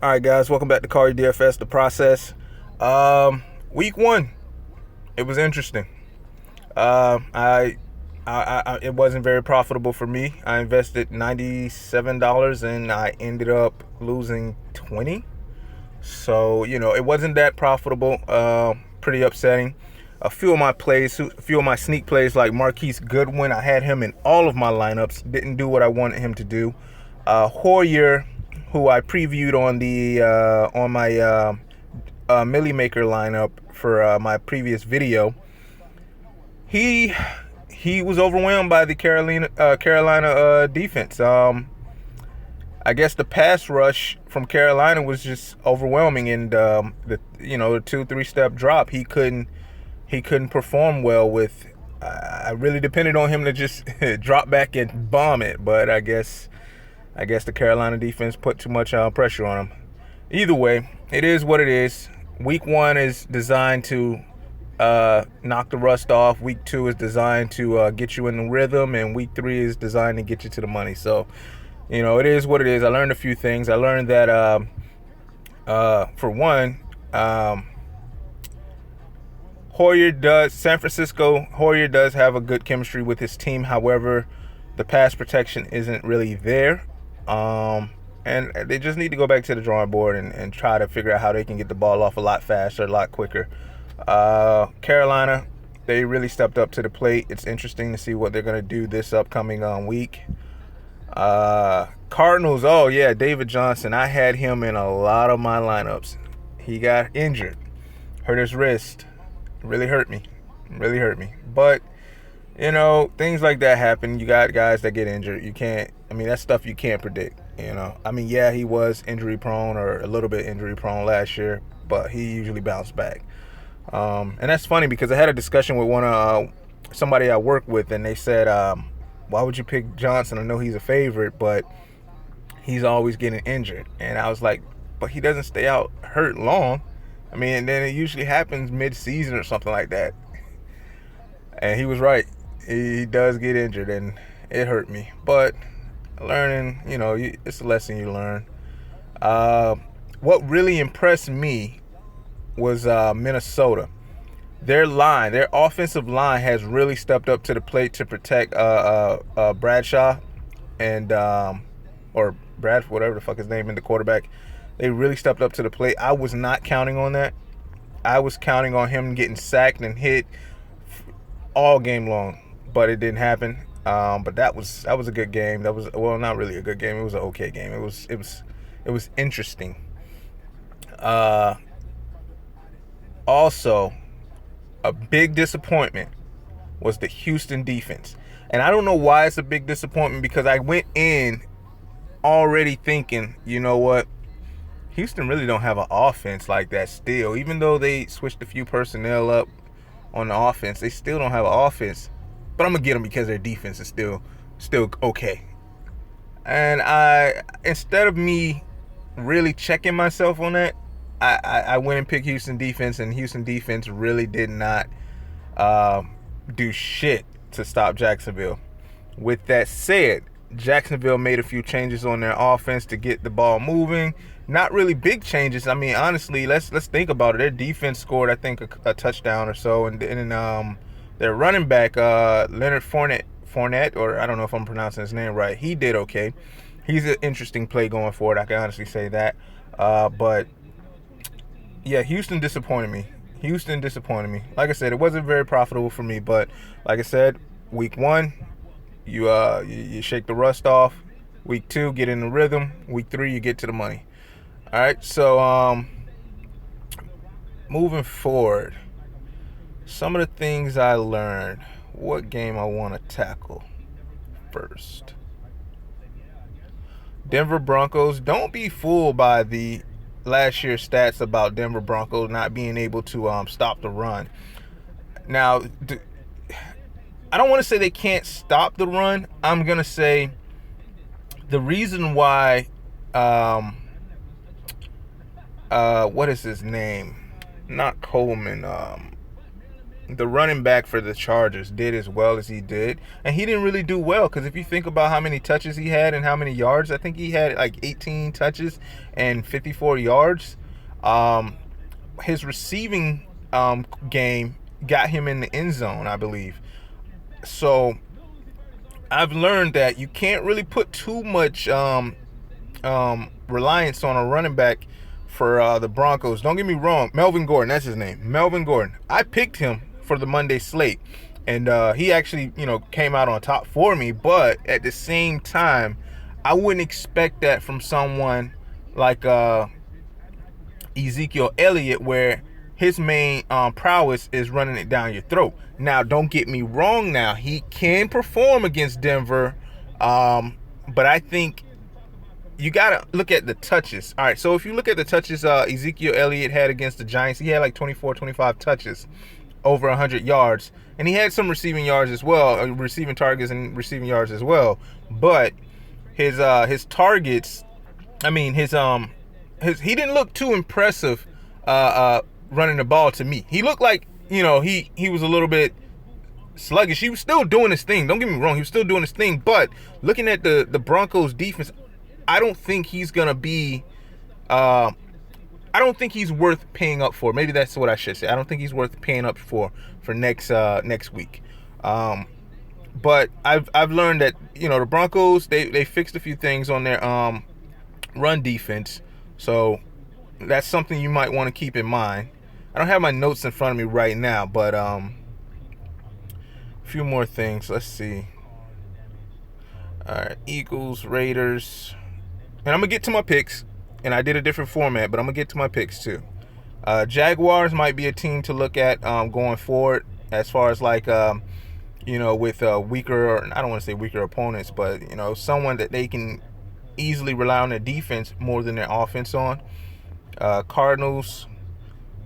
All right, guys, welcome back to Call Your DFS, the process. Week one, it was interesting. It wasn't very profitable for me. I invested $97 and I ended up losing 20. So it wasn't that profitable. Pretty upsetting. A few of my sneak plays like Marquise Goodwin, I had him in all of my lineups. Didn't do what I wanted him to do. Hoyer, who I previewed on my Millie Maker lineup for my previous video, he was overwhelmed by the Carolina defense. I guess the pass rush from Carolina was just overwhelming, and the 2-3 step drop he couldn't perform well with. I really depended on him to just drop back and bomb it, but I guess the Carolina defense put too much pressure on him. Either way, it is what it is. Week one is designed to knock the rust off. Week two is designed to get you in the rhythm, and week three is designed to get you to the money. So, it is what it is. I learned a few things. I learned that, for one, San Francisco does have a good chemistry with his team. However, the pass protection isn't really there. And they just need to go back to the drawing board and try to figure out how they can get the ball off a lot faster, a lot quicker. Carolina, they really stepped up to the plate. It's interesting to see what they're going to do this upcoming week. Cardinals, oh yeah, David Johnson. I had him in a lot of my lineups. He got injured, hurt his wrist. Really hurt me. But, things like that happen. You got guys that get injured. That's stuff you can't predict, Yeah, he was injury prone or a little bit injury prone last year, but he usually bounced back. And that's funny because I had a discussion with somebody I work with, and they said, why would you pick Johnson? I know he's a favorite, but he's always getting injured. And I was like, but he doesn't stay out hurt long. And then it usually happens mid-season or something like that. And he was right. He does get injured, and it hurt me. But learning, it's a lesson you learn. What really impressed me was Minnesota. Their offensive line has really stepped up to the plate to protect Bradshaw and or Bradford, whatever the fuck his name is, the quarterback. They really stepped up to the plate. I was not counting on that. I was counting on him getting sacked and hit all game long, but it didn't happen. But that was a good game. That was, well, not really a good game. It was an okay game. It was interesting. Also, a big disappointment was the Houston defense. And I don't know why it's a big disappointment, because I went in already thinking, you know what? Houston really don't have an offense like that still. Even though they switched a few personnel up on the offense, they still don't have an offense. But I'm going to get them because their defense is still okay. And instead of me really checking myself on that, I went and picked Houston defense, and Houston defense really did not do shit to stop Jacksonville. With that said, Jacksonville made a few changes on their offense to get the ball moving. Not really big changes. Honestly, let's think about it. Their defense scored, I think, a touchdown or so, and their running back, Leonard Fournette, or I don't know if I'm pronouncing his name right, he did okay. He's an interesting play going forward. I can honestly say that. But yeah, Houston disappointed me. Like I said, it wasn't very profitable for me, but like I said, week one, you shake the rust off. Week two, get in the rhythm. Week three, you get to the money. All right, so moving forward, some of the things I learned. What game I want to tackle first? Denver Broncos. Don't be fooled by the last year's stats about Denver Broncos not being able to stop the run. Now, I don't want to say they can't stop the run. I'm going to say the reason why, what is his name? Not Coleman. the running back for the Chargers did as well as he did. And he didn't really do well, because if you think about how many touches he had and how many yards, I think he had like 18 touches and 54 yards. His receiving game got him in the end zone, I believe. So I've learned that you can't really put too much reliance on a running back for the Broncos. Don't get me wrong. Melvin Gordon, that's his name. Melvin Gordon. I picked him for the Monday slate. And he actually, came out on top for me. But at the same time, I wouldn't expect that from someone like Ezekiel Elliott, where his main prowess is running it down your throat. Now, don't get me wrong now. He can perform against Denver. But I think you got to look at the touches. All right, so if you look at the touches Ezekiel Elliott had against the Giants, he had like 24, 25 touches, over 100 yards. And he had some receiving yards as well, receiving targets and receiving yards as well. But his targets, I mean, he didn't look too impressive running the ball to me. He looked like, he was a little bit sluggish. He was still doing his thing. Don't get me wrong. He was still doing his thing. But looking at the Broncos defense, I don't think he's going to be I don't think he's worth paying up for. Maybe that's what I should say. I don't think he's worth paying up for next week. But I've learned that, the Broncos, they fixed a few things on their run defense. So that's something you might want to keep in mind. I don't have my notes in front of me right now, but a few more things. Let's see. All right, Eagles, Raiders. And I'm going to get to my picks. And I did a different format, but I'm going to get to my picks too. Jaguars might be a team to look at going forward, as far as like, with weaker, I don't want to say weaker opponents, but, someone that they can easily rely on their defense more than their offense on. Cardinals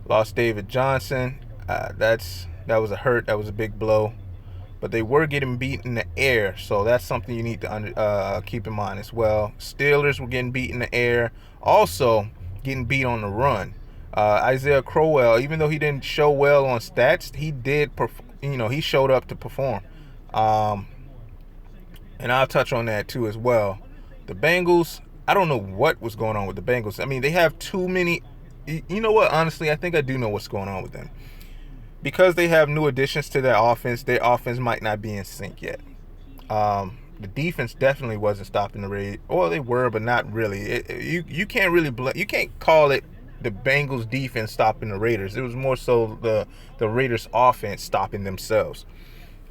lost David Johnson. That was a hurt. That was a big blow. But they were getting beat in the air, so that's something you need to keep in mind as well. Steelers were getting beat in the air, also getting beat on the run. Isaiah Crowell, even though he didn't show well on stats, he did, he showed up to perform. And I'll touch on that too as well. The Bengals, I don't know what was going on with the Bengals. I mean, they have too many. You know what? Honestly, I think I do know what's going on with them. Because they have new additions to their offense might not be in sync yet. The defense definitely wasn't stopping the Raiders. Or they were, but not really. You can't really you can't call it the Bengals defense stopping the Raiders. It was more so the Raiders offense stopping themselves.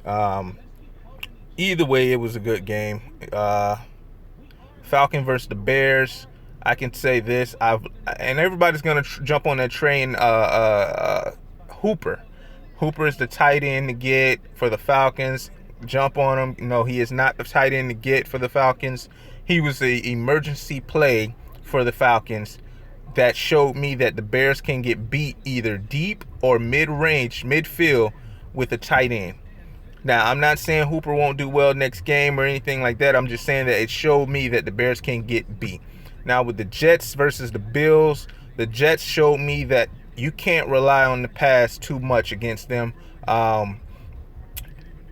Either way, it was a good game. Falcon versus the Bears. I can say this. And everybody's gonna jump on that train. Hooper. Hooper is the tight end to get for the Falcons. Jump on him. No, he is not the tight end to get for the Falcons. He was an emergency play for the Falcons that showed me that the Bears can get beat either deep or mid-range, midfield with a tight end. Now, I'm not saying Hooper won't do well next game or anything like that. I'm just saying that it showed me that the Bears can get beat. Now, with the Jets versus the Bills, the Jets showed me that you can't rely on the pass too much against them.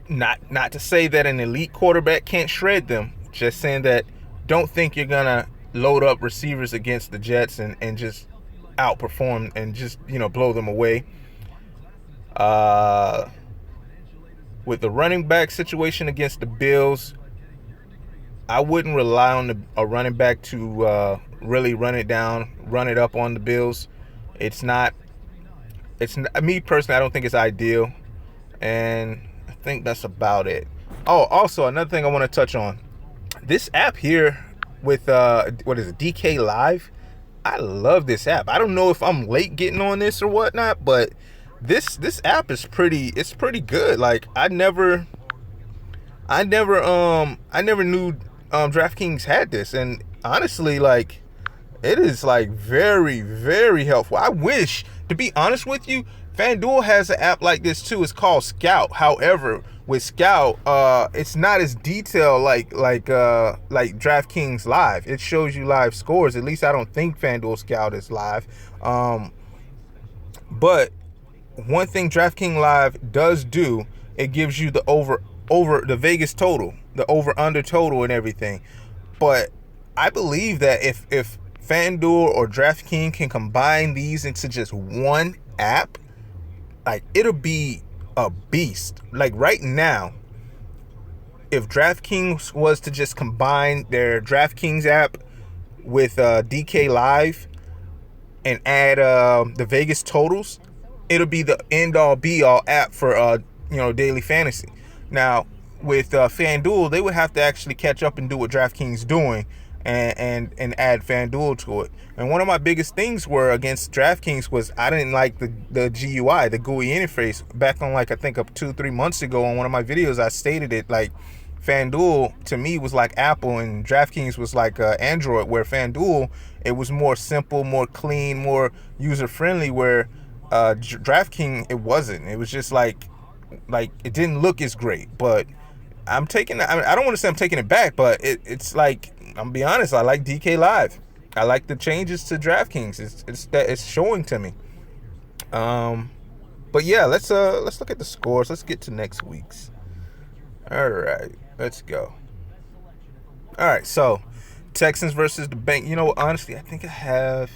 Not to say that an elite quarterback can't shred them. Just saying that don't think you're going to load up receivers against the Jets and just outperform and just, blow them away. With the running back situation against the Bills, I wouldn't rely on a running back to really run it up on the Bills. It's me personally, I don't think it's ideal. And I think that's about it. Oh, also another thing I want to touch on. This app here with what is it, DK Live? I love this app. I don't know if I'm late getting on this or whatnot, but this app is pretty good. Like I never knew DraftKings had this, and honestly, like it is like very, very helpful. I wish, to be honest with you, FanDuel has an app like this too. It's called Scout. However, with Scout, it's not as detailed like DraftKings Live. It shows you live scores. At least I don't think FanDuel Scout is live. But one thing DraftKings Live does do, it gives you the over the Vegas total, the over under total and everything. But I believe that if FanDuel or DraftKings can combine these into just one app, like, it'll be a beast. Like right now, if DraftKings was to just combine their DraftKings app with DK Live and add the Vegas totals, it'll be the end all be all app for daily fantasy. Now with FanDuel, they would have to actually catch up and do what DraftKings doing and add FanDuel to it. And one of my biggest things were against DraftKings was I didn't like the GUI, the GUI interface. Back on, like, I think up 2-3 months ago on one of my videos, I stated it like FanDuel to me was like Apple and DraftKings was like Android, where FanDuel, it was more simple, more clean, more user friendly, where DraftKings, it wasn't. It was just like it didn't look as great. But I'm taking, I don't want to say I'm taking it back, but it's like, I'm gonna be honest, I like DK Live. I like the changes to DraftKings. It's showing to me. But yeah, let's look at the scores. Let's get to next week's. All right, let's go. All right, so Texans versus the Bank. You know, honestly, I think I have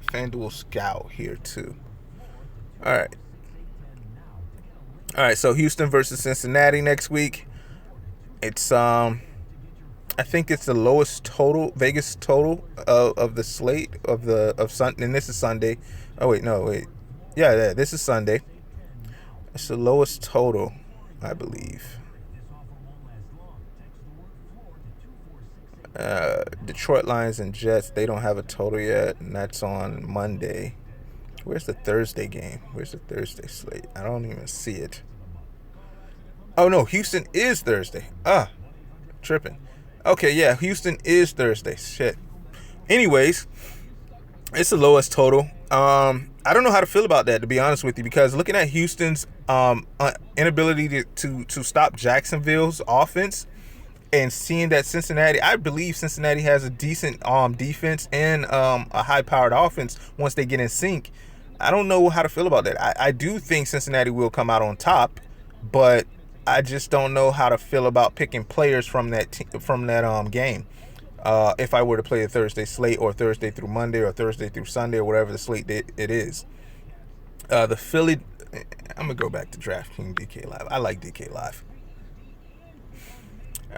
FanDuel Scout here too. All right, so Houston versus Cincinnati next week. It's I think it's the lowest total, Vegas total of the slate of Sunday, and this is Sunday. Oh wait, no, wait. Yeah, this is Sunday. It's the lowest total, I believe. Detroit Lions and Jets, they don't have a total yet, and that's on Monday. Where's the Thursday game? Where's the Thursday slate? I don't even see it. Oh no, Houston is Thursday. Tripping. Okay, yeah, Houston is Thursday. Shit. Anyways, it's the lowest total. I don't know how to feel about that, to be honest with you, because looking at Houston's inability to stop Jacksonville's offense, and seeing that Cincinnati, I believe Cincinnati has a decent defense and a high-powered offense once they get in sync. I don't know how to feel about that. I do think Cincinnati will come out on top, but I just don't know how to feel about picking players from that game. If I were to play a Thursday slate, or Thursday through Monday, or Thursday through Sunday, or whatever the slate it is. The Philly, I'm going to go back to DraftKings DK Live. I like DK Live.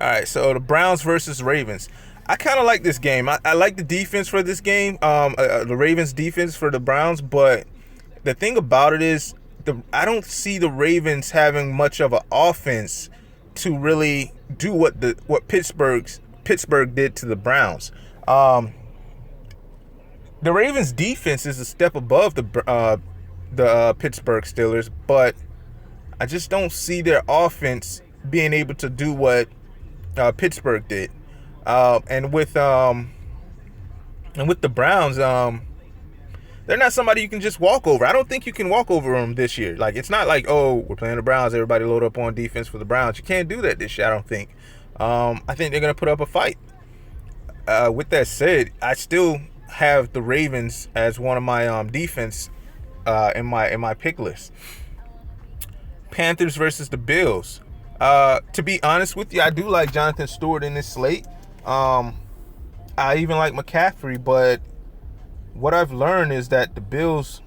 All right, so the Browns versus Ravens. I kind of like this game. I like the defense for this game, the Ravens defense for the Browns, but the thing about it is I don't see the Ravens having much of an offense to really do what Pittsburgh did to the Browns. The Ravens defense is a step above the Pittsburgh Steelers, but I just don't see their offense being able to do what Pittsburgh did. And with the Browns, they're not somebody you can just walk over. I don't think you can walk over them this year. Like, it's not like, oh, we're playing the Browns, everybody load up on defense for the Browns. You can't do that this year, I don't think. I think they're going to put up a fight. With that said, I still have the Ravens as one of my defense in my pick list. Panthers versus the Bills. To be honest with you, I do like Jonathan Stewart in this slate. I even like McCaffrey, but what I've learned is that the Bills,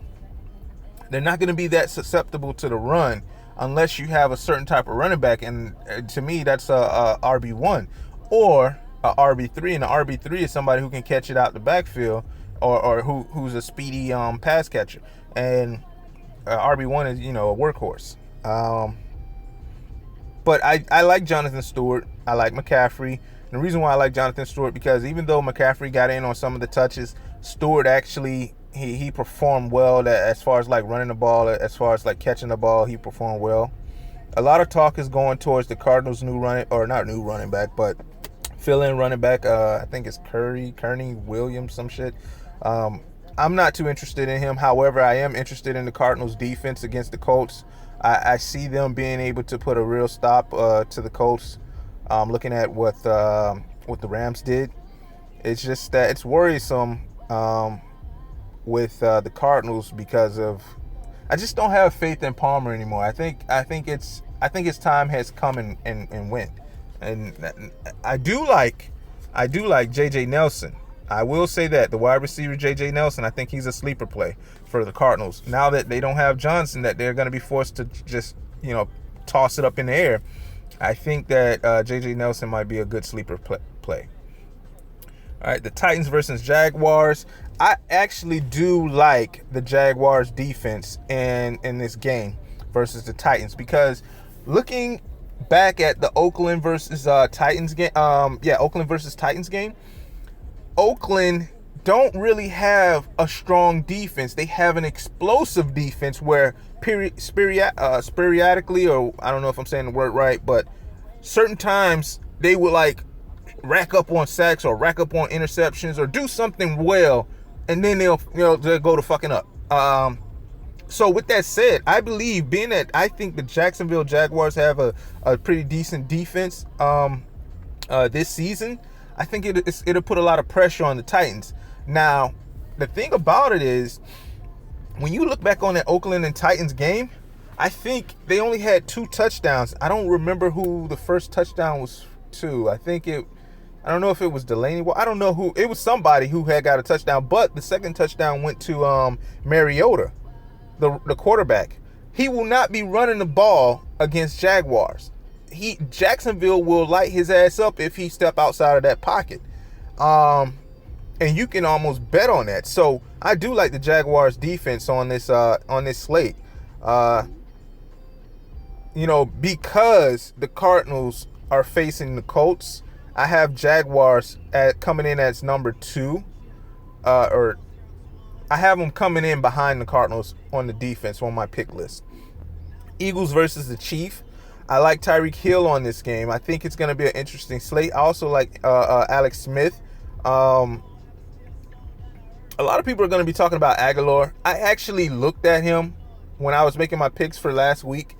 they're not going to be that susceptible to the run unless you have a certain type of running back, and to me, that's a RB1 or a RB3, and the RB3 is somebody who can catch it out the backfield, or who's a speedy pass catcher, and RB1 is a workhorse. But I like Jonathan Stewart. I like McCaffrey. And the reason why I like Jonathan Stewart, because even though McCaffrey got in on some of the touches, Stewart actually he performed well as far as like running the ball, as far as like catching the ball, he performed well. A lot of talk is going towards the Cardinals' not new running back, but fill-in running back. I think it's Kearney Williams, some shit. I'm not too interested in him. However, I am interested in the Cardinals' defense against the Colts. I see them being able to put a real stop to the Colts. Looking at what the Rams did, it's just that it's worrisome with the Cardinals, because of, I just don't have faith in Palmer anymore. I think his time has come and went. And I do like JJ Nelson. I will say that the wide receiver JJ Nelson, I think he's a sleeper play for the Cardinals. Now that they don't have Johnson, that they're going to be forced to just, toss it up in the air. I think that JJ Nelson might be a good sleeper play. All right, the Titans versus Jaguars. I actually do like the Jaguars defense in this game versus the Titans, because looking back at the Oakland versus Titans game, Oakland versus Titans game, Oakland don't really have a strong defense. They have an explosive defense where sporadically, or I don't know if I'm saying the word right, but certain times they would like rack up on sacks or rack up on interceptions or do something well, and then they'll go to fucking up. So with that said, I believe, being that I think the Jacksonville Jaguars have a pretty decent defense this season, I think it'll put a lot of pressure on the Titans. Now, the thing about it is, when you look back on that Oakland and Titans game, I think they only had 2 touchdowns. I don't remember who the first touchdown was to. I don't know if it was Delaney. Well, I don't know who. It was somebody who had got a touchdown, but the second touchdown went to Mariota, the quarterback. He will not be running the ball against Jaguars. Jacksonville will light his ass up if he step outside of that pocket. And you can almost bet on that. So I do like the Jaguars defense on this slate. Because the Cardinals are facing the Colts, I have Jaguars coming in as number 2, or I have them coming in behind the Cardinals on the defense on my pick list. Eagles versus the Chiefs. I like Tyreek Hill on this game. I think it's going to be an interesting slate. I also like Alex Smith. A lot of people are going to be talking about Aguilar. I actually looked at him when I was making my picks for last week,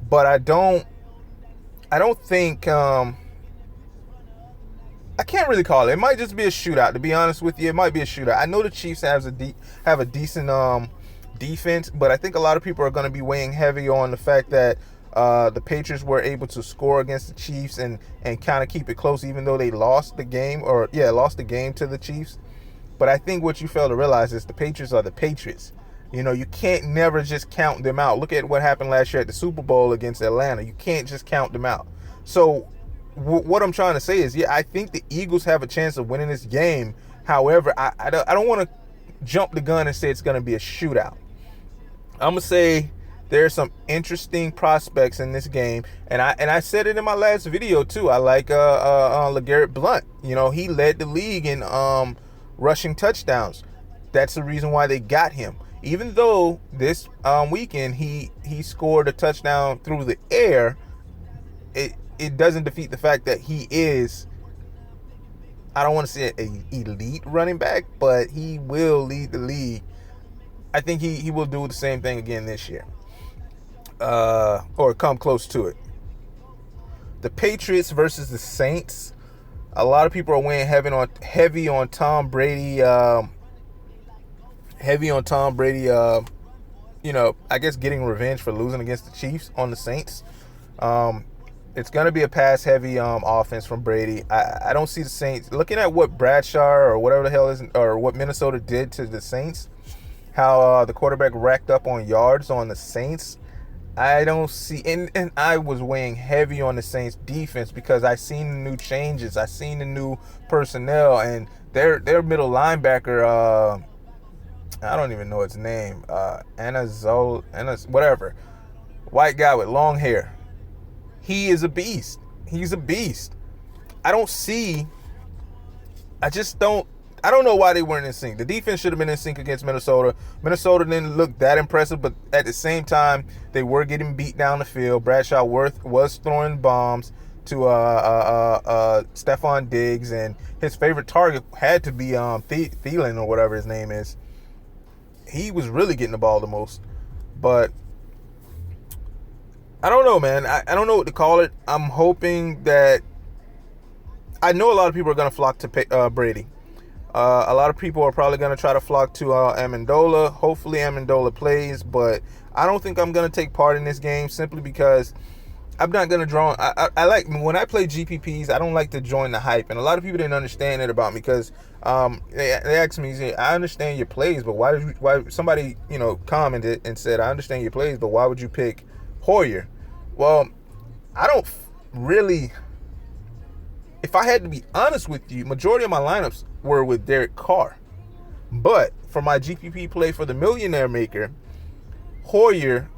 but I don't think I can't really call it. It might just be a shootout, to be honest with you. It might be a shootout. I know the Chiefs have a decent defense, but I think a lot of people are going to be weighing heavy on the fact that the Patriots were able to score against the Chiefs and kind of keep it close, even though they lost the game to the Chiefs. But I think what you fail to realize is the Patriots are the Patriots. You can't never just count them out. Look at what happened last year at the Super Bowl against Atlanta. You can't just count them out. So what I'm trying to say is, I think the Eagles have a chance of winning this game. However, I don't want to jump the gun and say it's going to be a shootout. I'm going to say there's some interesting prospects in this game, and I said it in my last video too. I like LeGarrette Blount. He led the league in rushing touchdowns. That's the reason why they got him. Even though this weekend he scored a touchdown through the air, it doesn't defeat the fact that he is, I don't want to say an elite running back, but he will lead the league. I think he will do the same thing again this year, or come close to it. The Patriots versus the Saints. A lot of people are weighing heavy on Tom Brady. I guess getting revenge for losing against the Chiefs on the Saints. It's going to be a pass-heavy offense from Brady. I don't see the Saints. Looking at what Bradshaw or whatever the hell is, or what Minnesota did to the Saints, how the quarterback racked up on yards on the Saints, I don't see, and I was weighing heavy on the Saints defense because I seen the new changes. I seen the new personnel, and their middle linebacker, I don't even know his name, whatever, white guy with long hair. He is a beast. He's a beast. I don't know why they weren't in sync. The defense should have been in sync against Minnesota. Minnesota didn't look that impressive, but at the same time, they were getting beat down the field. Bradshaw was throwing bombs to Stephon Diggs, and his favorite target had to be Thielen or whatever his name is. He was really getting the ball the most. But I don't know, man. I don't know what to call it. I'm hoping that, I know a lot of people are going to flock to Brady. A lot of people are probably going to try to flock to Amendola. Hopefully Amendola plays, but I don't think I'm going to take part in this game simply because I'm not going to draw. I like, when I play GPPs, I don't like to join the hype. And a lot of people didn't understand it about me because they asked me, I understand your plays, but why somebody, commented and said, I understand your plays, but why would you pick Hoyer? Well, I don't really, if I had to be honest with you, majority of my lineups were with Derek Carr. But for my GPP play for the Millionaire Maker, Hoyer,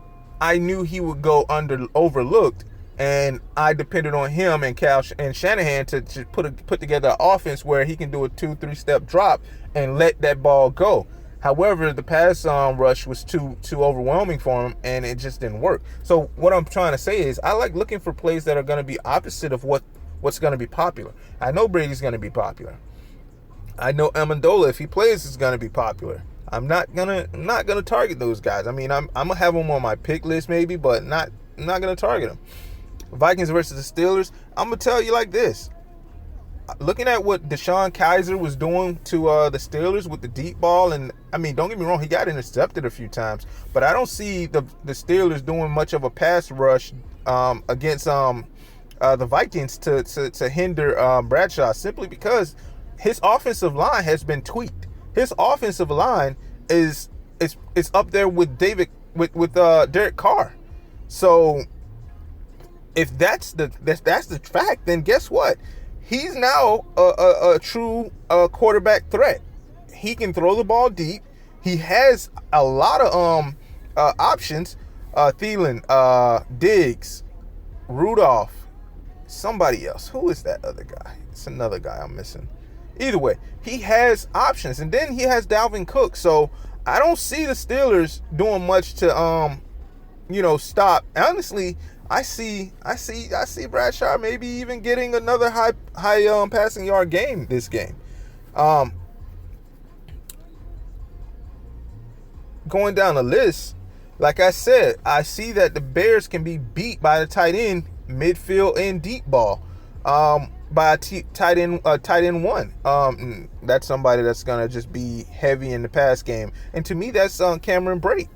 I knew he would go overlooked, and I depended on him and Cal and Shanahan to put together an offense where he can do a 2-3 step drop and let that ball go. However, the pass rush was too overwhelming for him, and it just didn't work. So what I'm trying to say is I like looking for plays that are going to be opposite of what's going to be popular. I know Brady's going to be popular. I know Amendola, if he plays, is going to be popular. I'm not gonna target those guys. I mean, I'm gonna have them on my pick list maybe, but I'm not gonna target them. Vikings versus the Steelers. I'm gonna tell you like this. Looking at what Deshaun Kaiser was doing to the Steelers with the deep ball, and I mean, don't get me wrong, he got intercepted a few times, but I don't see the Steelers doing much of a pass rush against the Vikings to hinder Bradshaw, simply because his offensive line has been tweaked. His offensive line is up there with Derek Carr. So if that's the fact, then guess what? He's now a true quarterback threat. He can throw the ball deep. He has a lot of options. Thielen, Diggs, Rudolph, somebody else. Who is that other guy? It's another guy I'm missing. Either way, he has options, and then he has Dalvin Cook. So I don't see the Steelers doing much to stop. Honestly, I see Bradshaw maybe even getting another high passing yard game this game. Going down the list, like I said, I see that the Bears can be beat by the tight end, midfield, and deep ball. By a tight end one. That's somebody that's gonna just be heavy in the pass game, and to me, that's Cameron Brate.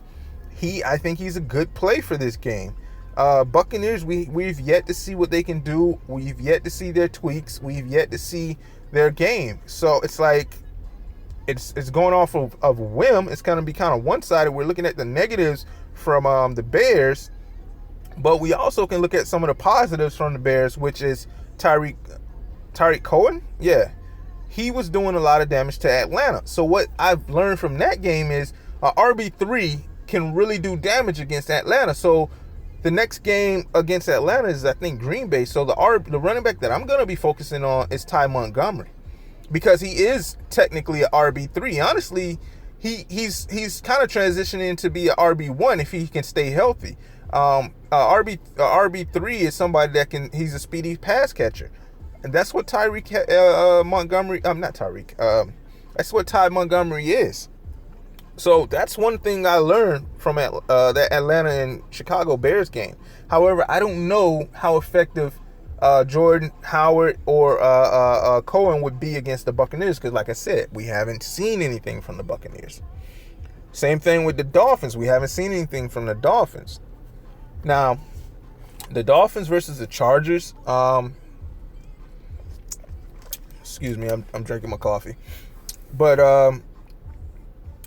I think he's a good play for this game. Buccaneers, we've yet to see what they can do. We've yet to see their tweaks. We've yet to see their game. So it's like it's going off of whim. It's gonna be kind of one-sided. We're looking at the negatives from the Bears, but we also can look at some of the positives from the Bears, which is Tyreek Cohen, yeah, he was doing a lot of damage to Atlanta. So what I've learned from that game is RB3 can really do damage against Atlanta. So the next game against Atlanta is, I think, Green Bay. So the running back that I'm going to be focusing on is Ty Montgomery, because he is technically an RB3. Honestly, he's kind of transitioning to be an RB1 if he can stay healthy. RB3 is somebody that he's a speedy pass catcher. And that's what Montgomery, not Tyreek, that's what Ty Montgomery is. So that's one thing I learned from that Atlanta and Chicago Bears game. However, I don't know how effective Jordan Howard or Cohen would be against the Buccaneers, because like I said, we haven't seen anything from the Buccaneers. Same thing with the Dolphins. We haven't seen anything from the Dolphins. Now, the Dolphins versus the Chargers, excuse me, I'm drinking my coffee. But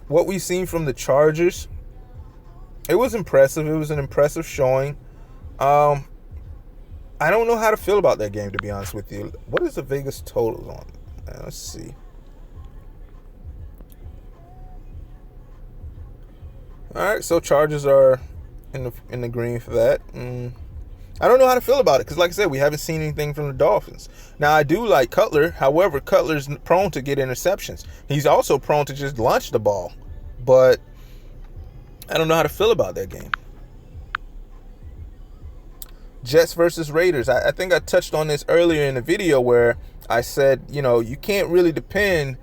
what we've seen from the Chargers, it was impressive. It was an impressive showing. I don't know how to feel about that game, to be honest with you. What is the Vegas totals on? Let's see. All right, so Chargers are in the green for that. I don't know how to feel about it, because like I said, we haven't seen anything from the Dolphins. Now, I do like Cutler. However, Cutler's prone to get interceptions. He's also prone to just launch the ball. But I don't know how to feel about that game. Jets versus Raiders. I think I touched on this earlier in the video where I said, you can't really depend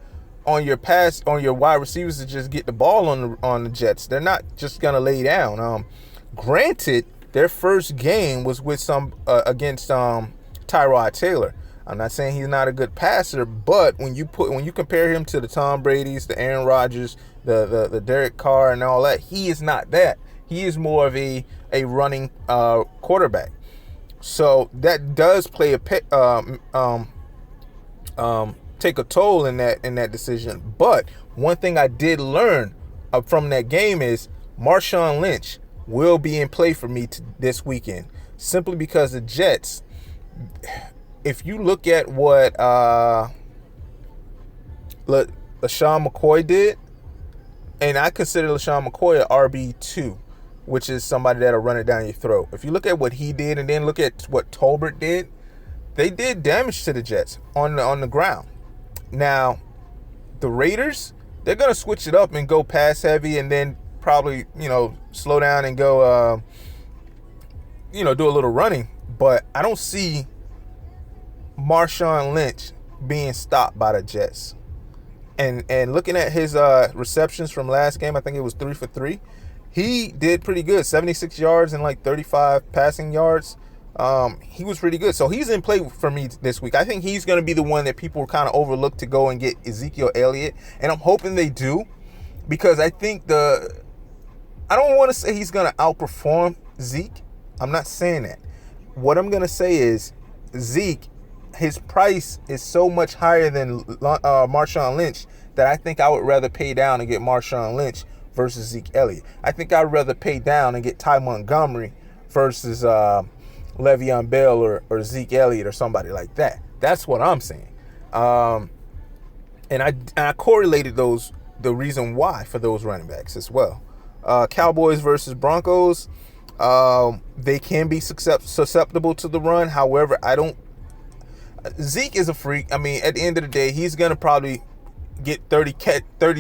on your wide receivers to just get the ball on the Jets. They're not just going to lay down. Granted, their first game was with against Tyrod Taylor. I'm not saying he's not a good passer, but when you compare him to the Tom Brady's, the Aaron Rodgers, the Derek Carr, and all that, he is not that. He is more of a running quarterback. So that does play take a toll in that decision. But one thing I did learn from that game is Marshawn Lynch will be in play for me this weekend, simply because the Jets, if you look at what LaShawn McCoy did, and I consider LaShawn McCoy an RB2, which is somebody that'll run it down your throat. If you look at what he did and then look at what Tolbert did, they did damage to the Jets on the ground. Now, the Raiders, they're going to switch it up and go pass heavy and then probably, slow down and go, do a little running. But I don't see Marshawn Lynch being stopped by the Jets. And looking at his receptions from last game, I think it was 3 for 3. He did pretty good, 76 yards and like 35 passing yards. He was pretty good. So he's in play for me this week. I think he's going to be the one that people kind of overlook to go and get Ezekiel Elliott. And I'm hoping they do, because I think I don't want to say he's going to outperform Zeke. I'm not saying that. What I'm going to say is Zeke, his price is so much higher than Marshawn Lynch that I think I would rather pay down and get Marshawn Lynch versus Zeke Elliott. I think I'd rather pay down and get Ty Montgomery versus Le'Veon Bell or Zeke Elliott or somebody like that. That's what I'm saying. And I correlated the reason why for those running backs as well. Cowboys versus Broncos. They can be susceptible to the run. However, Zeke is a freak. I mean, at the end of the day, he's going to probably get 30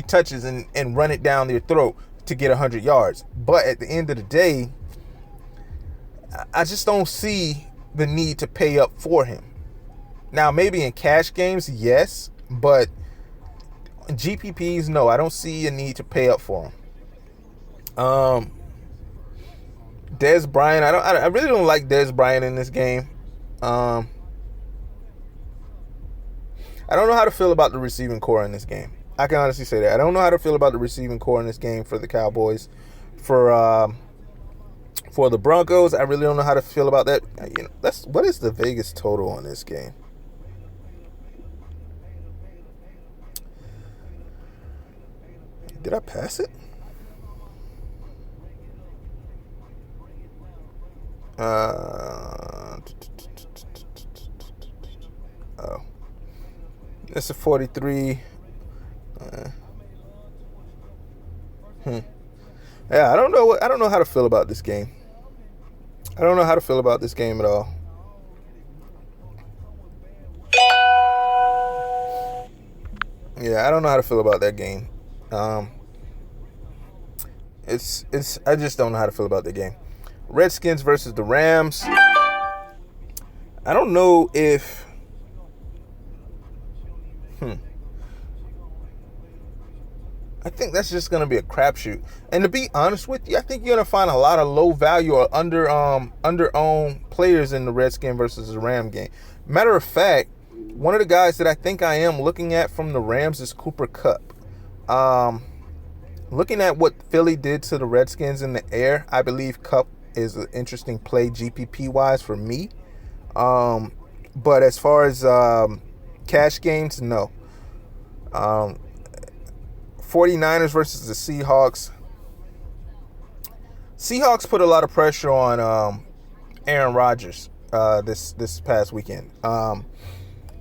touches and run it down their throat to get 100 yards. But at the end of the day, I just don't see the need to pay up for him. Now, maybe in cash games, yes, but GPPs, no, I don't see a need to pay up for him. Dez Bryant, I really don't like Dez Bryant in this game. I don't know how to feel about the receiving core in this game. I can honestly say that. I don't know how to feel about the receiving core in this game for the Cowboys. For the Broncos, I really don't know how to feel about that. What is the Vegas total on this game? Did I pass it? It's a 43. Yeah, I don't know how to feel about this game. I don't know how to feel about this game at all. Yeah, I don't know how to feel about that game. I just don't know how to feel about the game. Redskins versus the Rams. I don't know if I think that's just going to be a crapshoot. And to be honest with you, I think you're going to find a lot of low value or under-owned players in the Redskin versus the Ram game. Matter of fact, one of the guys that I think I am looking at from the Rams is Cooper Kupp. Looking at what Philly did to the Redskins in the air, I believe Kupp is an interesting play GPP-wise for me. But as far as cash games, no. 49ers versus the Seahawks. Seahawks put a lot of pressure on Aaron Rodgers this past weekend.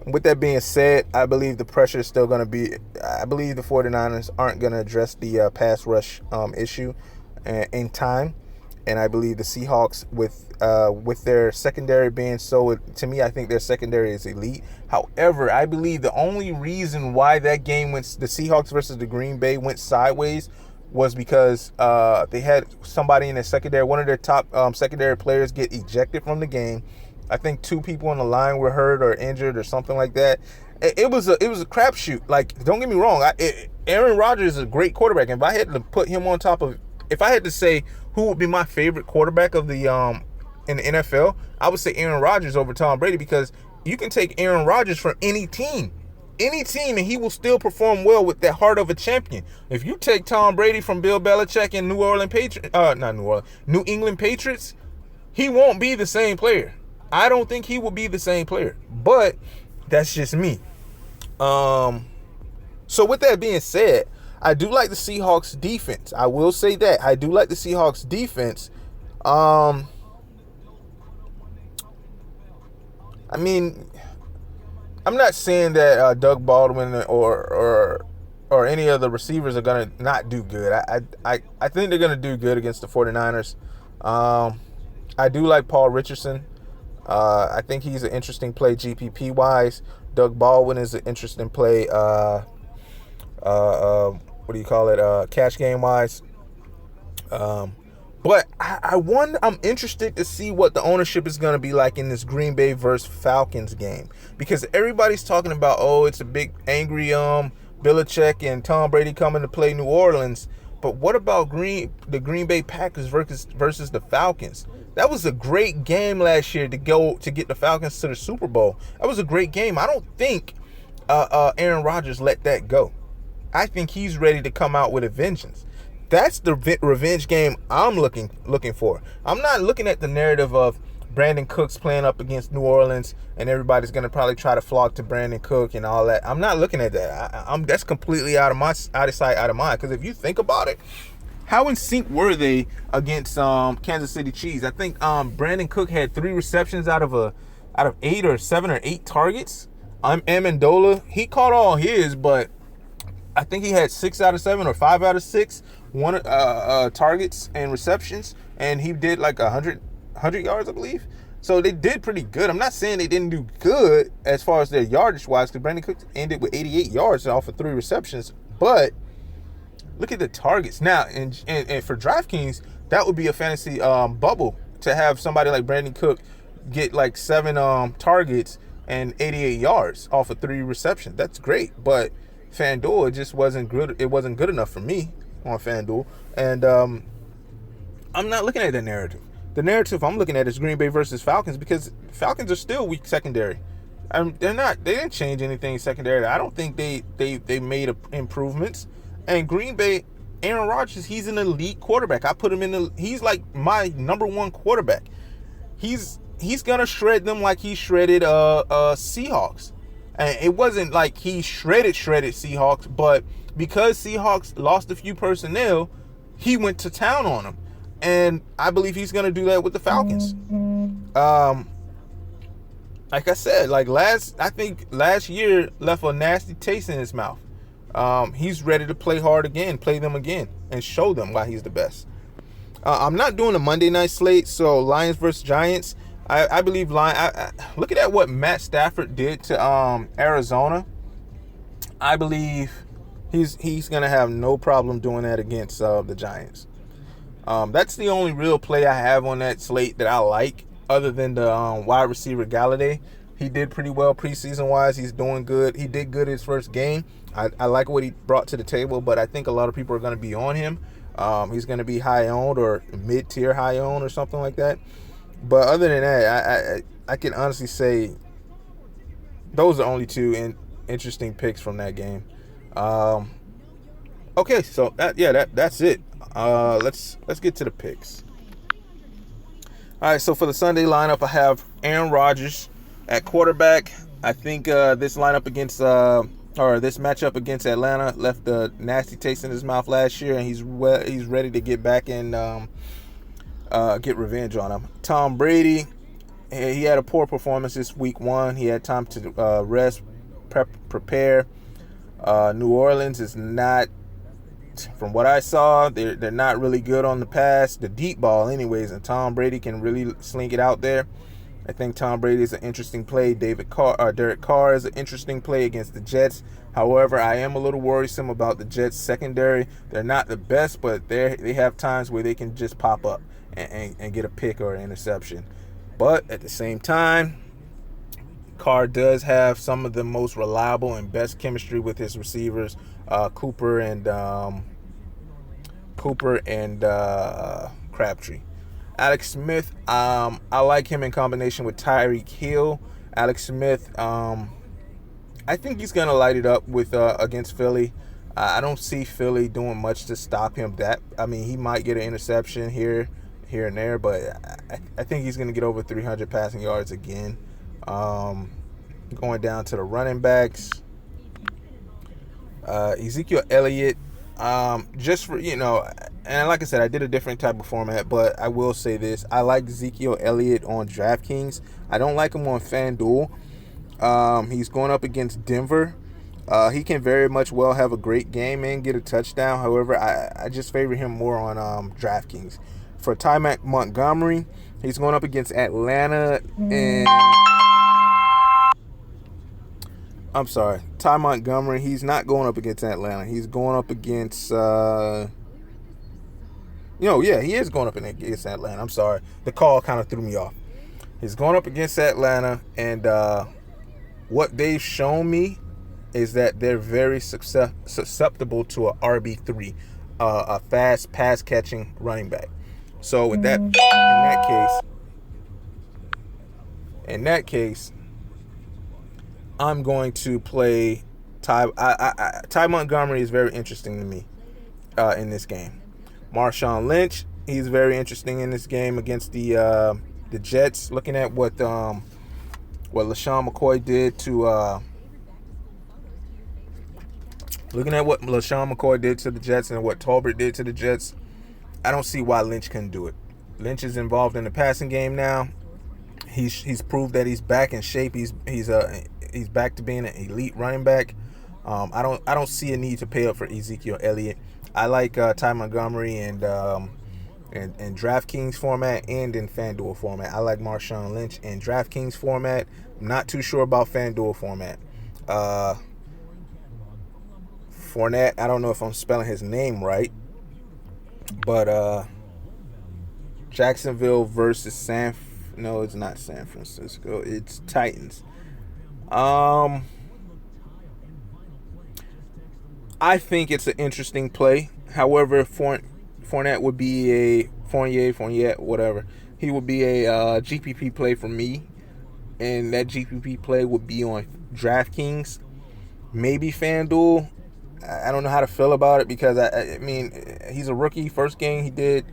With that being said, I believe the pressure is still going to be. I believe the 49ers aren't going to address the pass rush issue in time, and I believe the Seahawks with their secondary being so. To me, I think their secondary is elite. However, I believe the only reason why that game went, the Seahawks versus the Green Bay, went sideways was because they had somebody in their secondary, one of their top secondary players, get ejected from the game. I think 2 people on the line were hurt or injured or something like that. It was a crapshoot. Like, don't get me wrong, Aaron Rodgers is a great quarterback. And if I had to put him on top of, if I had to say who would be my favorite quarterback of the in the NFL, I would say Aaron Rodgers over Tom Brady, because take Aaron Rodgers from any team, and he will still perform well with that heart of a champion. If you take Tom Brady from Bill Belichick and New England Patriots, he won't be the same player. I don't think he will be the same player, but that's just me. So with that being said, I do like the Seahawks defense. I will say that. I do like the Seahawks defense. I mean, I'm not saying that Doug Baldwin or any of the receivers are going to not do good. I think they're going to do good against the 49ers. I do like Paul Richardson. I think he's an interesting play GPP-wise. Doug Baldwin is an interesting play, cash game-wise. But I'm interested to see what the ownership is going to be like in this Green Bay versus Falcons game. Because everybody's talking about, it's a big, angry Belichick and Tom Brady coming to play New Orleans. But what about the Green Bay Packers versus the Falcons? That was a great game last year to get the Falcons to the Super Bowl. That was a great game. I don't think Aaron Rodgers let that go. I think he's ready to come out with a vengeance. That's the revenge game I'm looking for. I'm not looking at the narrative of Brandon Cooks playing up against New Orleans and everybody's going to probably try to flock to Brandon Cook and all that. I'm not looking at that. That's completely out of sight, out of mind. Because if you think about it, how in sync were they against Kansas City Chiefs? I think Brandon Cook had 3 receptions out of 8 or 7 or 8 targets. Amendola, he caught all his, but I think he had 6 out of 7 or 5 out of 6 targets and receptions, and he did like 100 yards, I believe. So they did pretty good. I'm not saying they didn't do good as far as their yardage wise, because Brandon Cook ended with 88 yards off of 3 receptions. But look at the targets now, and for DraftKings, that would be a fantasy bubble to have somebody like Brandon Cook get like 7 targets and 88 yards off of 3 receptions. That's great, but FanDuel, it just wasn't good. It wasn't good enough for me on FanDuel, and I'm not looking at that narrative. The narrative I'm looking at is Green Bay versus Falcons, because Falcons are still weak secondary. They didn't change anything secondary. I don't think they made improvements. And Green Bay, Aaron Rodgers, he's an elite quarterback. I put him he's like my number 1 quarterback. He's gonna shred them like he shredded Seahawks. And it wasn't like he shredded Seahawks, but because Seahawks lost a few personnel, he went to town on them. And I believe he's going to do that with the Falcons. Like I said, I think last year left a nasty taste in his mouth. He's ready to play hard again, play them again, and show them why he's the best. I'm not doing a Monday night slate, so Lions versus Giants. I believe looking at what Matt Stafford did to Arizona, I believe he's gonna have no problem doing that against the Giants. That's the only real play I have on that slate that I like, other than the wide receiver Galladay. He did pretty well preseason wise. He's doing good. He did good his first game. I like what he brought to the table, but I think a lot of people are going to be on him. He's going to be high owned or mid-tier high owned or something like that. But other than that, I can honestly say those are only 2 interesting picks from that game. Okay, so that's it. Let's get to the picks. All right, so for the Sunday lineup, I have Aaron Rodgers at quarterback. I think this matchup against Atlanta left a nasty taste in his mouth last year, and he's ready to get back and get revenge on him. Tom Brady, he had a poor performance this week 1. He had time to rest, prepare. New Orleans is not, from what I saw, they're not really good on the pass, the deep ball anyways, and Tom Brady can really sling it out there. I think Tom Brady is an interesting play. Derek Carr is an interesting play against the Jets. However, I am a little worrisome about the Jets secondary. They're not the best, but they have times where they can just pop up and get a pick or an interception. But at the same time, Carr does have some of the most reliable and best chemistry with his receivers, Cooper and Crabtree. Alex Smith, I like him in combination with Tyreek Hill. Alex Smith, I think he's going to light it up with against Philly. I don't see Philly doing much to stop him. He might get an interception here and there, but I think he's going to get over 300 passing yards again. Going down to the running backs, Ezekiel Elliott, just for, and like I said, I did a different type of format, but I will say this. I like Ezekiel Elliott on DraftKings. I don't like him on FanDuel. He's going up against Denver. He can very much well have a great game and get a touchdown. However, I just favor him more on DraftKings. For Ty Montgomery, he's going up against Atlanta. And I'm sorry, Ty Montgomery, he's not going up against Atlanta. He's going up against... he is going up against Atlanta. I'm sorry. The call kind of threw me off. He's going up against Atlanta, and what they've shown me is that they're very susceptible to a RB3, a fast pass-catching running back. So with that, in that case, I'm going to play Ty. Ty Montgomery is very interesting to me in this game. Marshawn Lynch, he's very interesting in this game against the Jets. Looking at what LaShawn McCoy did to the Jets and what Tolbert did to the Jets, I don't see why Lynch couldn't do it. Lynch is involved in the passing game now. He's proved that he's back in shape. He's back to being an elite running back. I don't see a need to pay up for Ezekiel Elliott. I like Ty Montgomery and DraftKings format and in FanDuel format. I like Marshawn Lynch in DraftKings format. I'm not too sure about FanDuel format. Fournette, I don't know if I'm spelling his name right, but Jacksonville versus no, it's not San Francisco. It's Titans. I think it's an interesting play. However, Fournette would be a Fournette, whatever. He would be a GPP play for me, and that GPP play would be on DraftKings, maybe FanDuel. I don't know how to feel about it because I mean he's a rookie. First game he did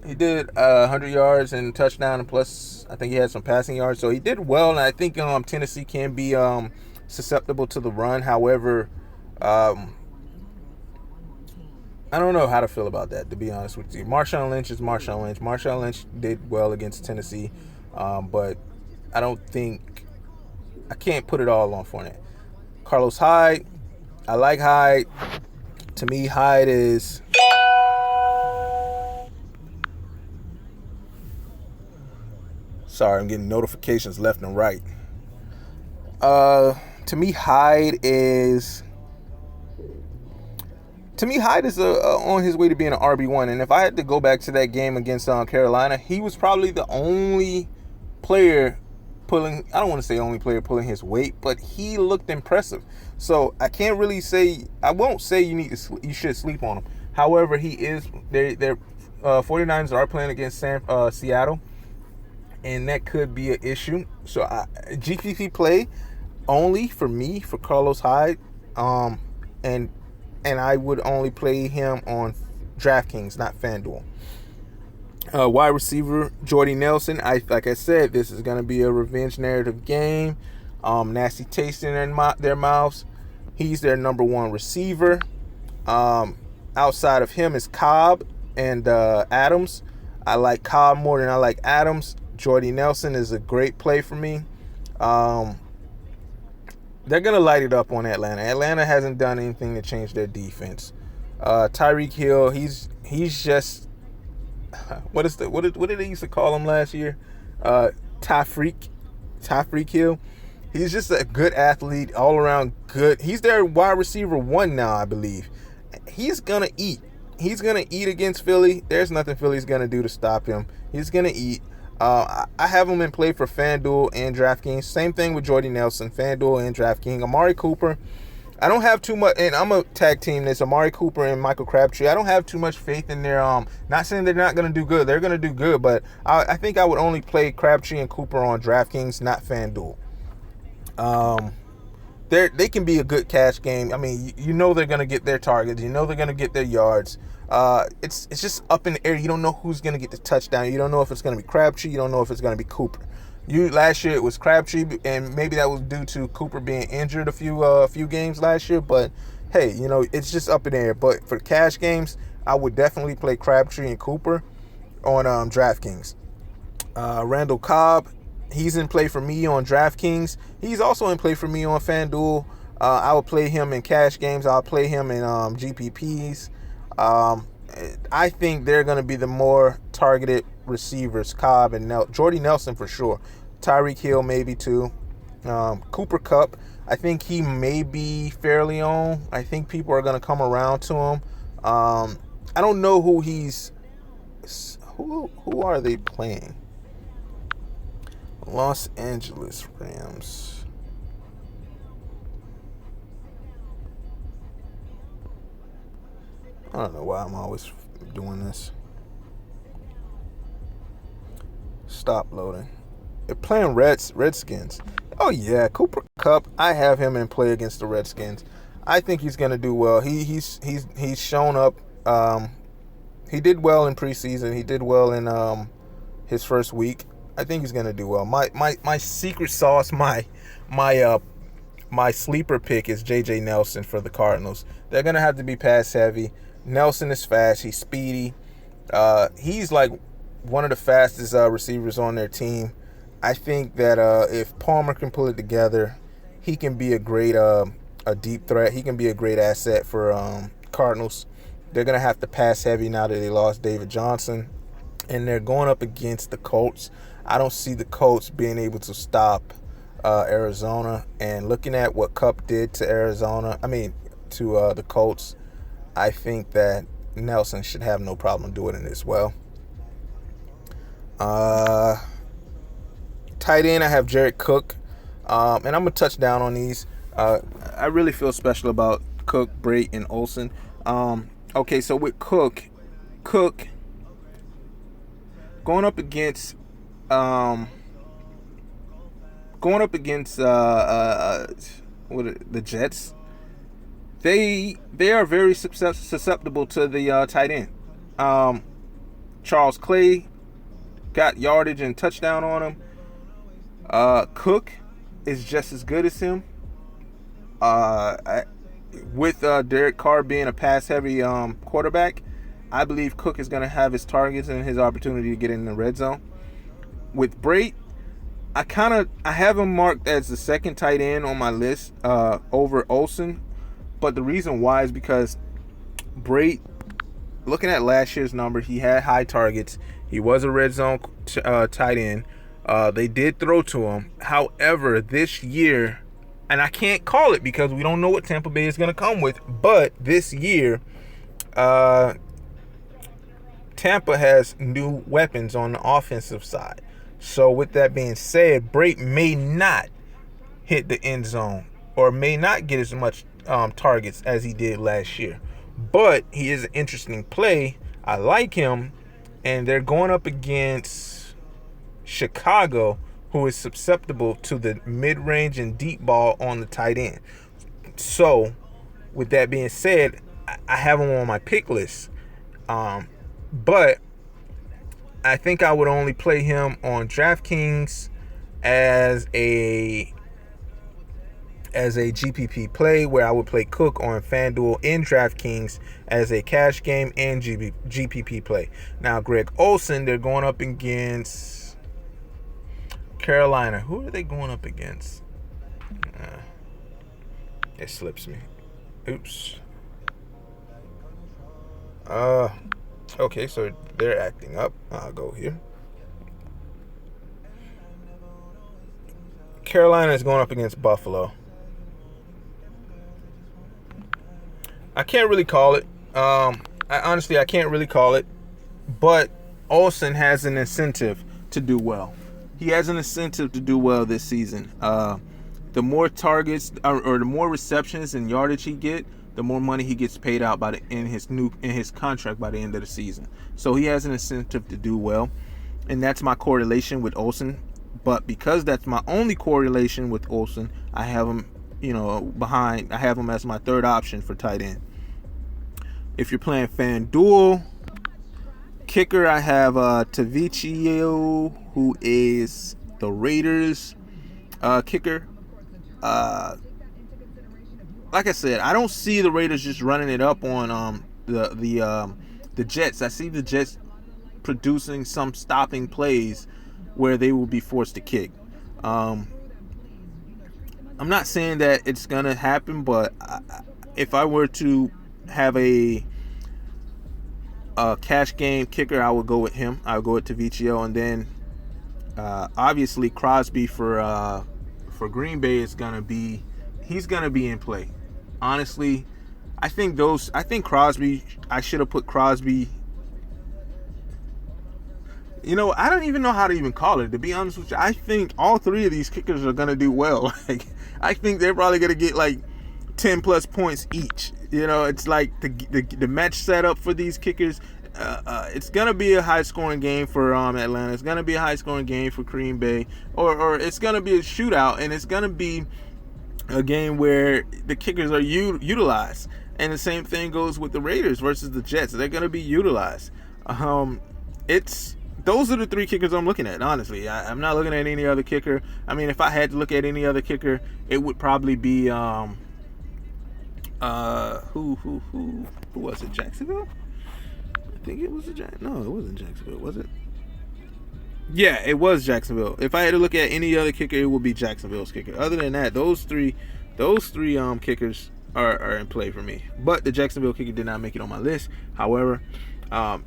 100 yards and touchdown, and plus I think he had some passing yards, so he did well. And I think Tennessee can be susceptible to the run. However, I don't know how to feel about that, to be honest with you. Marshawn Lynch is Marshawn Lynch. Marshawn Lynch did well against Tennessee, but I can't put it all on Fournette. Carlos Hyde, I like Hyde. To me, Hyde is... Sorry, I'm getting notifications left and right. To me, Hyde is on his way to being an RB1. And if I had to go back to that game against Carolina, he was probably the only player pulling, I don't want to say only player pulling his weight, but he looked impressive. So I can't really say, I won't say you should sleep on him. However, he is, their 49ers are playing against Seattle, and that could be an issue. So GPP play only for me, for Carlos Hyde, and I would only play him on DraftKings, not FanDuel. Wide receiver Jordy Nelson. Like I said, this is going to be a revenge narrative game. Nasty taste in their mouths. He's their number one receiver. Outside of him is Cobb and Adams. I like Cobb more than I like Adams. Jordy Nelson is a great play for me. They're going to light it up on Atlanta. Atlanta hasn't done anything to change their defense. Tyreek Hill, he's just... What did they used to call him last year? Tyreek Hill. He's just a good athlete, all around good. He's their wide receiver 1 now, I believe. He's gonna eat. He's gonna eat against Philly. There's nothing Philly's gonna do to stop him. He's gonna eat. I have him in play for FanDuel and DraftKings. Same thing with Jordy Nelson, FanDuel and DraftKings. Amari Cooper, I don't have too much, and I'm a tag team this, Amari Cooper and Michael Crabtree. I don't have too much faith in their, not saying they're not going to do good. They're going to do good, but I think I would only play Crabtree and Cooper on DraftKings, not FanDuel. Um, they can be a good cash game. I mean, you know they're gonna get their targets. You know they're gonna get their yards. It's just up in the air. You don't know who's gonna get the touchdown. You don't know if it's gonna be Crabtree. You don't know if it's gonna be Cooper. Last year it was Crabtree, and maybe that was due to Cooper being injured a few games last year. But hey, it's just up in the air. But for cash games, I would definitely play Crabtree and Cooper on DraftKings. Randall Cobb, he's in play for me on DraftKings. He's also in play for me on FanDuel. I would play him in cash games. I'll play him in GPPs. I think they're going to be the more targeted receivers, Cobb and Jordy Nelson for sure. Tyreek Hill maybe too. Cooper Kupp, I think he may be fairly on. I think people are going to come around to him. I don't know who who are they playing? Los Angeles Rams. I don't know why I'm always doing this. Stop loading. They're playing Redskins. Oh yeah, Cooper Kupp. I have him in play against the Redskins. I think he's gonna do well. He's shown up. He did well in preseason. He did well in his first week. I think he's gonna do well. My secret sauce, my sleeper pick is J.J. Nelson for the Cardinals. They're gonna have to be pass heavy. Nelson is fast. He's speedy. He's like one of the fastest receivers on their team. I think that if Palmer can pull it together, he can be a great a deep threat. He can be a great asset for Cardinals. They're gonna have to pass heavy now that they lost David Johnson, and they're going up against the Colts. I don't see the Colts being able to stop Arizona. And looking at what Kupp did to the Colts, I think that Nelson should have no problem doing it as well. Tight end, I have Jared Cook. And I'm going to touch down on these. I really feel special about Cook, Brait, and Olsen. Okay, so with Cook going up against the Jets, they are very susceptible to the tight end. Charles Clay got yardage and touchdown on him. Cook is just as good as him. With Derek Carr being a pass-heavy quarterback, I believe Cook is going to have his targets and his opportunity to get in the red zone. With Brait, I have him marked as the second tight end on my list over Olsen, but the reason why is because Brait, looking at last year's number, he had high targets. He was a red zone tight end. They did throw to him. However, this year, and I can't call it because we don't know what Tampa Bay is going to come with, but this year, Tampa has new weapons on the offensive side. So with that being said, Brait may not hit the end zone or may not get as much targets as he did last year. But he is an interesting play. I like him. And they're going up against Chicago, who is susceptible to the mid-range and deep ball on the tight end. So with that being said, I have him on my pick list. But I think I would only play him on DraftKings as a GPP play, where I would play Cook on FanDuel in DraftKings as a cash game and GPP play. Now, Greg Olsen, they're going up against Carolina. Who are they going up against? It slips me. Oops. Okay, so they're acting up. I'll go here. Carolina is going up against Buffalo. I can't really call it. I can't really call it. But Olsen has an incentive to do well. He has an incentive to do well this season. The more targets or the more receptions and yardage he get, the more money he gets paid out in his contract by the end of the season. So he has an incentive to do well, and that's my correlation with Olsen. But because that's my only correlation with Olsen, I have him, behind. I have him as my third option for tight end. If you're playing FanDuel, kicker, I have Tavicchio, who is the Raiders kicker. Like I said, I don't see the Raiders just running it up on the Jets. I see the Jets producing some stopping plays where they will be forced to kick. I'm not saying that it's gonna happen, but if I were to have a cash game kicker, I would go with him. I would go with Tavicchio, and then obviously Crosby for Green Bay he's gonna be in play. Honestly, I think Crosby. I should have put Crosby. I don't even know how to even call it. To be honest with you, I think all three of these kickers are gonna do well. I think they're probably gonna get like 10 plus points each. It's like the match setup for these kickers. It's gonna be a high scoring game for Atlanta. It's gonna be a high scoring game for Green Bay, or it's gonna be a shootout, and it's gonna be a game where the kickers are utilized. And the same thing goes with the Raiders versus the Jets. They're gonna be utilized. Those are the three kickers I'm looking at, honestly. I'm not looking at any other kicker. I mean, if I had to look at any other kicker, it would probably be who was it? Jacksonville? I think it was No, it wasn't Jacksonville, was it? Yeah, it was Jacksonville. If I had to look at any other kicker, it would be Jacksonville's kicker. Other than that, those three kickers are in play for me. But the Jacksonville kicker did not make it on my list. However,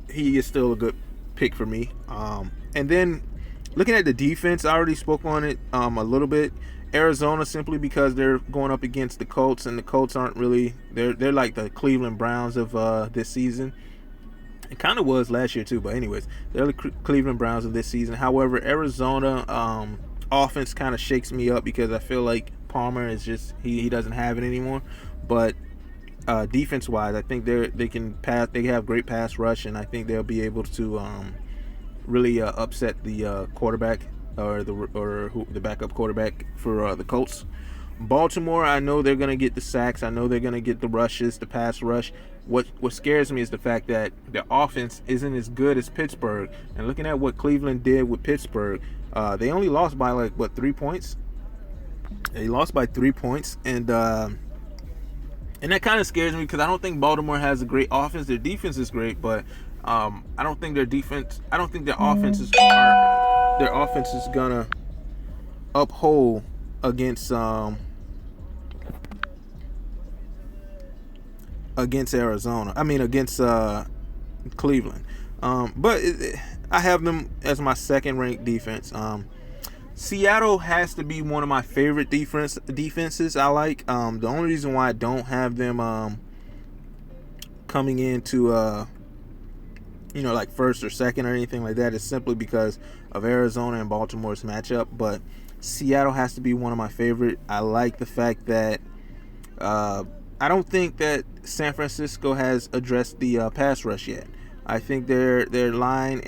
he is still a good pick for me. And then looking at the defense, I already spoke on it a little bit. Arizona, simply because they're going up against the Colts, and the Colts aren't really they're like the Cleveland Browns of this season. It kind of was last year too, but anyways, they're the Cleveland Browns of this season. However, Arizona offense kind of shakes me up because I feel like Palmer is just he doesn't have it anymore. But defense wise, I think they can pass. They have great pass rush, and I think they'll be able to really upset the quarterback or the backup quarterback for the Colts. Baltimore, I know they're going to get the sacks. I know they're going to get the rushes, the pass rush. What scares me is the fact that their offense isn't as good as Pittsburgh. And looking at what Cleveland did with Pittsburgh, they only lost by 3 points. They lost by 3 points, and that kind of scares me because I don't think Baltimore has a great offense. Their defense is great, but I don't think their offense is gonna uphold against Arizona. I mean against Cleveland. But I have them as my second ranked defense. Seattle has to be one of my favorite defenses I like. The only reason why I don't have them coming into first or second or anything like that is simply because of Arizona and Baltimore's matchup. But Seattle has to be one of my favorite. I like the fact that I don't think that San Francisco has addressed the pass rush yet. I think their O-line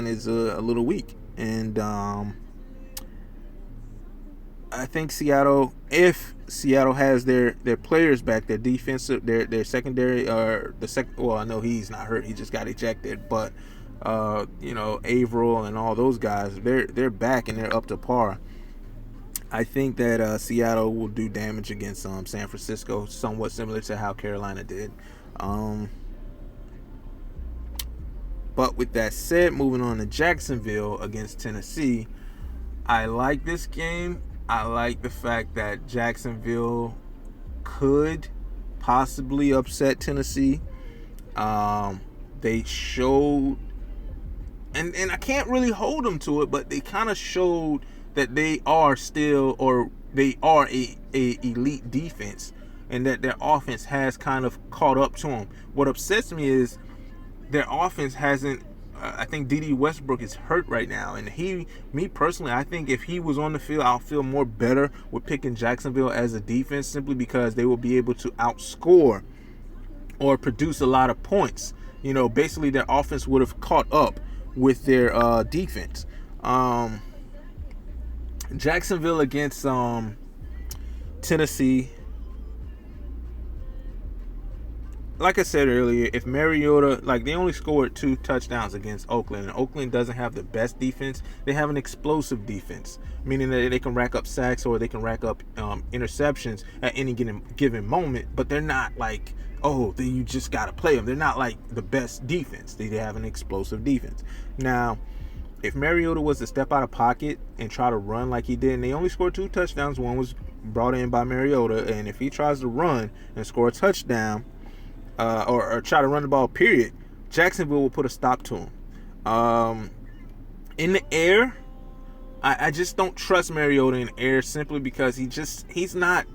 is a little weak, and I think if Seattle has their players back, their defensive, their secondary, or I know he's not hurt, he just got ejected, but Averill and all those guys, they're back and they're up to par. I think that Seattle will do damage against San Francisco, somewhat similar to how Carolina did. But with that said, moving on to Jacksonville against Tennessee, I like this game. I like the fact that Jacksonville could possibly upset Tennessee. They showed, and I can't really hold them to it, but they kind of showed that they are still, or they are a elite defense, and that their offense has kind of caught up to them. What upsets me is their offense hasn't. I think D.D. Westbrook is hurt right now, and me personally, I think if he was on the field, I'll feel more better with picking Jacksonville as a defense, simply because they will be able to outscore or produce a lot of points. Basically their offense would have caught up with their defense. Jacksonville against Tennessee. Like I said earlier, if Mariota, like, they only scored 2 touchdowns against Oakland, and Oakland doesn't have the best defense, they have an explosive defense, meaning that they can rack up sacks or they can rack up interceptions at any given moment, but they're not like, oh, then you just got to play them. They're not like the best defense. They have an explosive defense. Now, if Mariota was to step out of pocket and try to run like he did, and they only scored 2 touchdowns, one was brought in by Mariota, and if he tries to run and score a touchdown, or try to run the ball, period, Jacksonville will put a stop to him. In the air, I just don't trust Mariota in the air, simply because he's not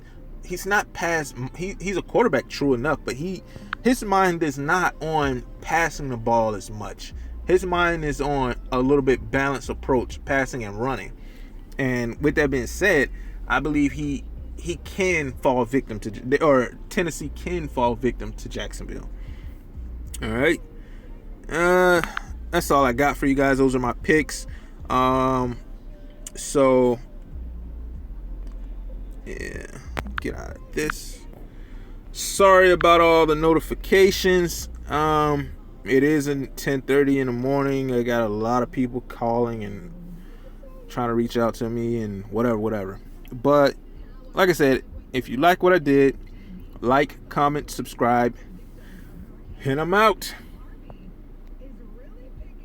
past. He's a quarterback, true enough, but his mind is not on passing the ball as much. His mind is on a little bit balanced approach, passing and running. And with that being said, I believe he can fall victim to, or Tennessee can fall victim to Jacksonville. All right. That's all I got for you guys. Those are my picks. So yeah, get out of this. Sorry about all the notifications. It is 10:30 in the morning. I got a lot of people calling and trying to reach out to me and whatever. But like I said, if you like what I did, like, comment, subscribe, and I'm out.